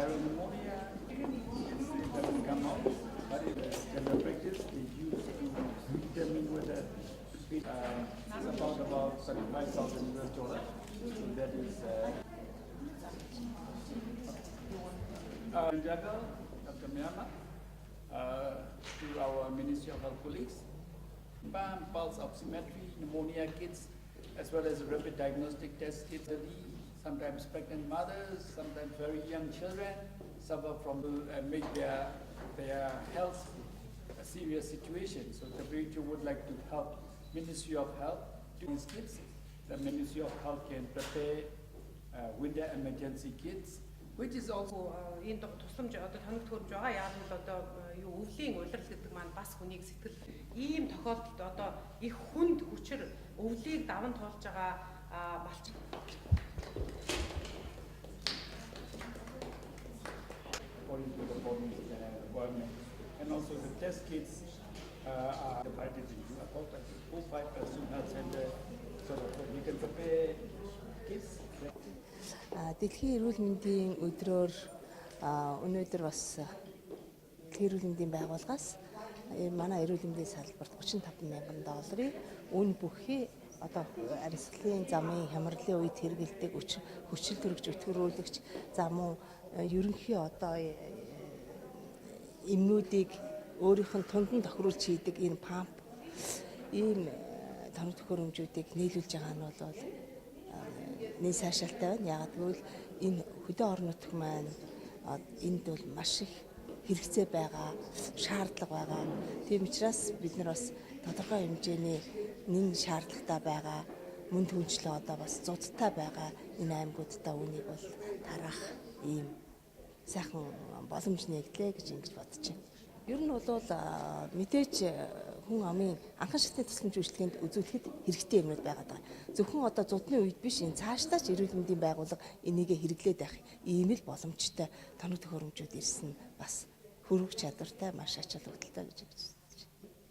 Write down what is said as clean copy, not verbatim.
viral pneumonia, it doesn't come out, but in the standard practice, they use to determine whether it's about $35,000. So that is Jagal, Dr. Myanmar, to our Ministry of Health colleagues, pulse oximetry, pneumonia kits, as well as rapid diagnostic test kits. Sometimes pregnant mothers, sometimes very young children suffer from make their health a serious situation. So WHO would like to help Ministry of Health do these kits. The Ministry of Health can prepare winter emergency kits, which is also энэ тусламж одоо тоног төхөөрөмж байгаа. Яг нь одоо юу өвлийн улирал гэдэг маань бас хүнийг сэтгэл ийм тохиолдолд одоо их хүнд хүчээр өвлийг даван туулж байгаа малч. According to the government, and also the test kits are divided into about 4-5 health center, so that we can prepare kits. Дэлхийн эрүүл мэндийн өдрөөр өнөөдөр бас дэлхийн эрүүл мэндийн байгууллагаас манай эрүүл мэндийн салбарт $35,000 үн бүхий одоо амьсгалын замын хямралын үед хэрэгэлдэг хүчил төрөгч өтгөрүүлэгч за мөн ерөнхий одоо эмнүүдийг өөрийнх нь тундан тохируулж хийдэг энэ памп ийм тоног төхөөрөмжүүдийг нийлүүлж байгаа нь бол нэг сайшаалтай байна. Яагаад гэвэл энэ хөдөө орон нутг маань энд бол маш их хэрэгцээ байгаа, шаардлага байгаа. Тийм учраас бид нар бас тодорхой хэмжээний нэн шаардлагатай байгаа, мөн түнчлээ одоо бас зудтай байгаа энэ аймагуудтай үнийг бол тараах ийм сайхан боломж нэгдлээ гэж ингэж бодож байна. Ер нь бол мэдээж хүн амын анхан шатны тусламж үйлчилгээнд үзүүлэхэд хэрэгтэй юмнууд байгаад байгаа. Зөвхөн одоо зудны үед биш энэ цаашдаа ч эрүүл мэндийн байгууллага энийг хэрэглээд байх ийм л боломжтой тоног төхөөрөмжүүд ирсэн бас хөрвөх чадвартай маш ач холбогдолтой гэж үздэг.